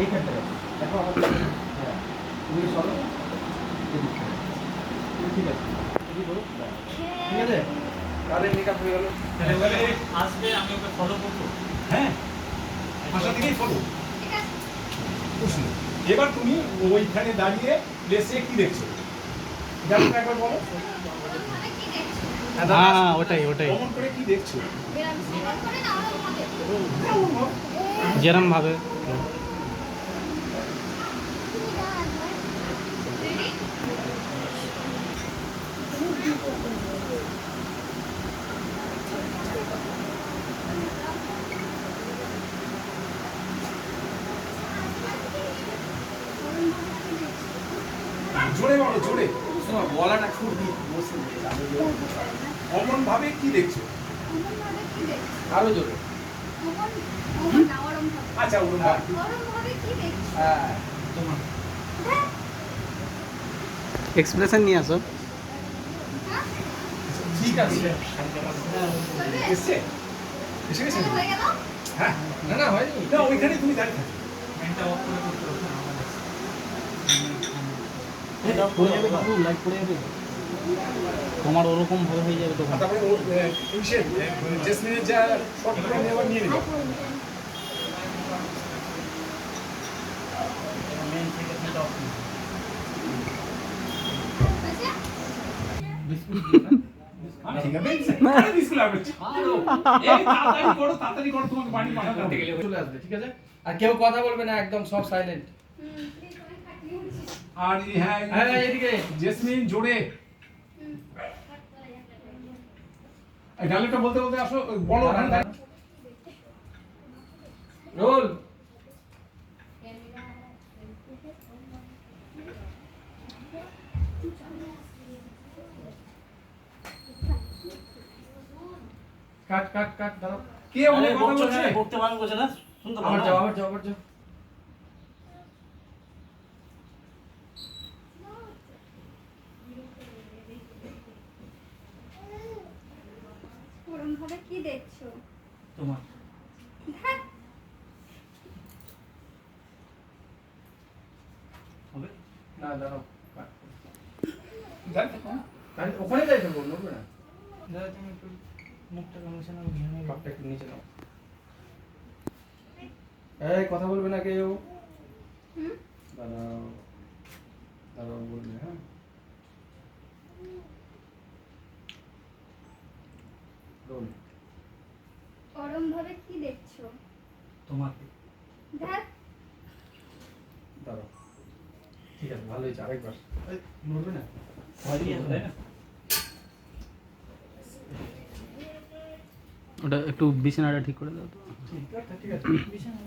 এইখানটা দেখো আমার হ্যাঁ তুমি সরো ঠিক আছে ঠিক আছে তাহলে মেকআপ হয়ে গেল তাহলে আসবে আমি ওকে ফলো করবো হ্যাঁ ভাষা থেকেই ফলো প্রশ্ন এবার তুমি ওইখানে দাঁড়িয়ে প্লেসে কি দেখছো জানো একবার বলো হ্যাঁ ওটাই কমন করে কি দেখছো যেরম ভাবে জোরে বলো জোরে তোমার গলাটা খুব বসে কমন ভাবে কি দেখছো আরো জোরে আচ্ছা ওরকম ভাবে হ্যাঁ তোমার এক্সপ্রেশন নিয়ে আসো ঠিক আছে এসছে এসে গেছে হ্যাঁ না না হয়নি না ওইখানে তুমি দাঁড়িয়ে থাকো ফ্যানটা অফ করে করতে হবে পড়ে যাবে বাবু লাইট পড়ে যাবে তোমার ওরকম ভাবে হয়ে যাবে তখন তারপরে ও ইসের জেসমিনের যা শর্ট করে নেবার নিয়ে নেবে মেন থেকে ফ্যানটা অফ ঠিক আছে বিস্কুট লাগবে এই তাড়াতাড়ি করো তোমাকে বাড়ি পাঠাতে হবে চলে আসবে ঠিক আছে আর কেউ কথা বলবে না একদম সব সাইলেন্ট আর হ্যাঁ হ্যাঁ এদিকে জেসমিন জোরে ডায়লগটা বলতে বলতে আসো বলো রোল কাট কাট কাট দাও কে ওখানে কথা বলছে বলতে বারণ করছে না শুনতে আবার যাও আবার যাও আবার যাও ওরম ভাবে কি দেখছো? তোমার ধ্যাৎ, হবে না দাঁড়াও জান ওখানে যাই তো বলবো না দাদা তুমি একটু মুখটা কামড়েছে না ঘেমে গেল কাপটা একটু নিচে নাও এই কথা বলবে না কেউ হুম? দাঁড়াও দাঁড়াও বলবে হ্যাঁ রোল ওরম ভাবে কি দেখছো? তোমাকে ধ্যাৎ, দাঁড়াও ঠিক আছে ভালো হয়েছে আরেকবার এই, নড়বে না ভয় দিয়ে তাই না ওটা একটু বিছানাটা ঠিক করে দাও তো ঠিক আছে ঠিক আছে বিছানা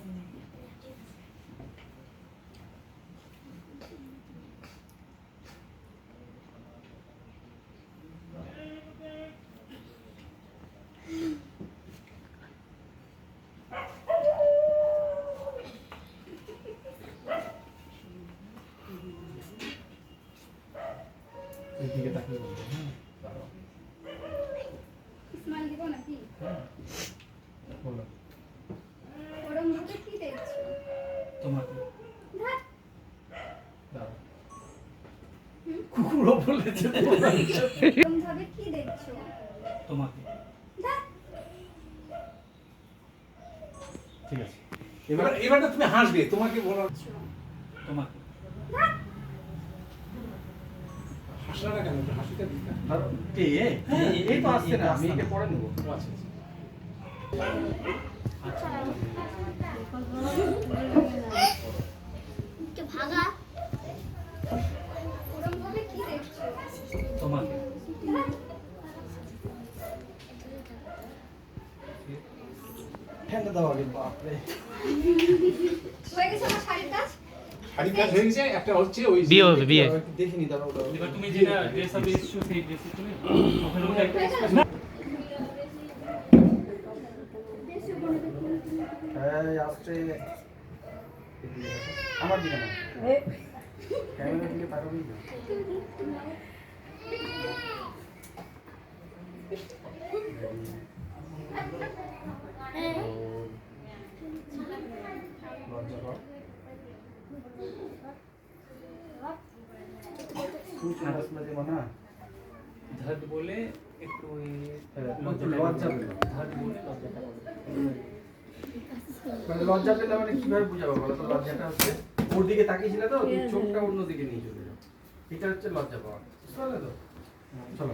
এইদিকে তাকিয়ে বলবে হ্যাঁ দাঁড়াও স্মাইল দিব নাকি? বলো ওরম ভাবে কি দেখছো? তোমাকে ধ্যাৎ, দাঁড়াও কুকুরও বলেছে ওরম ভাবে কি দেখছো? তোমাকে ধ্যাৎ, ঠিক আছে এবার এবারটা তুমি হাসবে তোমাকে বলা তোমাকে ধ্যাৎ, হাসলাটা কেন একটু হাসিটা দিতে ধরো কে হ্যাঁ, এই তো আসছে না আমি আসছে না। এটা পরে নেবো ও আচ্ছা আচ্ছা একটু ভাগা ওরম ভাবে কি দেখছো? তোমাকে ধ্যাৎ, ফ্যানটা দাও আগে বাপরে হয়ে গেছে আমার শাড়ির কাজ? শাড়ির কাজ হয়ে গেছে একটা হচ্ছে ওই বিয়ে হবে বিয়ে একটু দেখিনি দাঁড়াও দাঁড়াও এবার তুমি যেটা ড্রেস আপ এসছো সেই ড্রেসে তুমি ওখানে মধ্যে একটা expression এই আসছে আমার দিকে না ক্যামেরা দিকে তাকাবি না লজ্জা পাও कुछ हाथ में देबो ना ধদ বলে একটু ওই লজ্জা পেলে। ধদ বলে লজ্জাটা করবে। মানে লজ্জা পেলে মানে কিভাবে বুঝাবো বলো তো? লজ্জাটা হচ্ছে ওর দিকে তাকিয়েছিলে তো তুমি চোখটা অন্য দিকে নিয়ে চলে যাও, এটা হচ্ছে লজ্জা পাওয়া, বুঝতে পারলে তো? চলো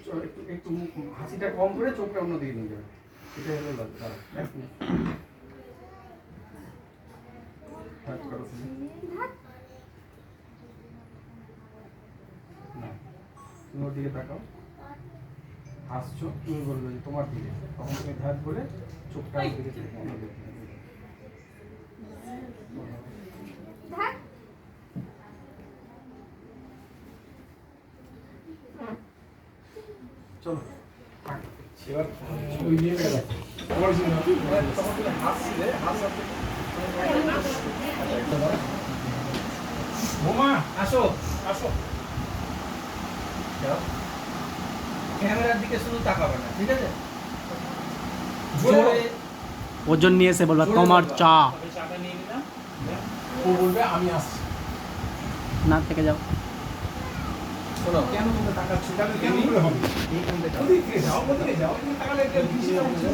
চলো, একটু একটু হাসিটা কম করে চোখটা অন্য দিকে নিয়ে যাবে, এটা হলো লজ্জা। দাঁড়াও, এক মিনিট। হাত করো তুমি। না, তুমি ওর দিকে তাকাও, হাসছো, তুমি বলবে যে তোমার দিকে, তখন তুমি ধাত বলে চোখটা ওর দিকে থেকে অন্য দিকে নিয়ে যাবে। ধাত। চলো থাক। এবার ওই নিয়ে গেল তোমার জন্য তখন তুমি হাসছিলে, হাসাতে বোমা আসো আসো যাও, ক্যামেরার দিকে শুধু তাকাবে না, ঠিক আছে? জোরে জোরে ওজন নিয়ে এসে বলবা জোরে তোমার বলবা। চা তবে চাটা নিয়ে নিলাম। ও বলবে আমি আসছি। না থেকে যাও। শোনো, কেন তোমরা তাকাচ্ছ? তাহলে কেমন করে হবে? এইখান থেকে ওদিকে যাও, ওদিকে যাও, ওদিকে তাকালে একটা বৃষ্টি হচ্ছে।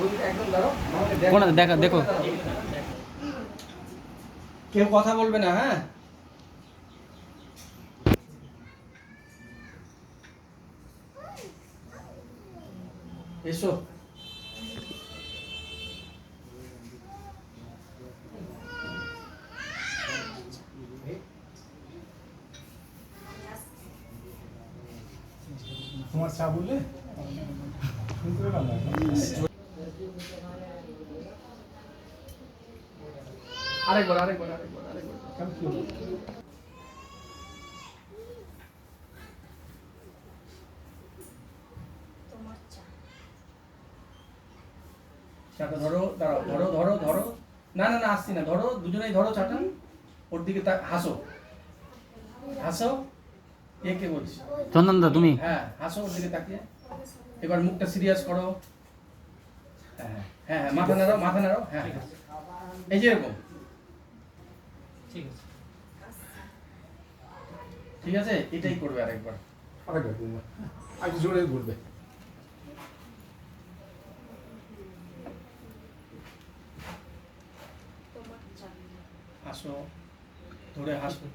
ওদিকে একদম দাঁড়াও, নাহলে কোনাতে দেখো, দেখো। কেউ কথা বলবে না, হ্যাঁ? এসো। তোমার চা বললে শুনতে পেলাম না। আরেকবার আরেকবার আরেকবার আরেকবার। কেন কি হলো? তোমার চা। চাটা ধরো, দাঁড়াও, ধরো ধরো ধরো। না না না, আসছি না, ধরো, দুজনেই ধরো চাটা, ওর দিকে হাসো, হাসো। কে বলছি? চন্দনদা তুমি হ্যাঁ, হাসো ওর দিকে তাকিয়ে। এবার মুখটা সিরিয়াস করো। হ্যাঁ হ্যাঁ হ্যাঁ হ্যাঁ, মাথা নাড়াও, মাথা নাড়াও, হ্যাঁ হ্যাঁ। এই যে এরকম, ঠিক আছে। ঠিক আছে? এটাই করবে আরেকবার। আরেকবার বলবে, আর একটু জোরে বলবে। তোমার চা। হাসো, ধরে হাসো।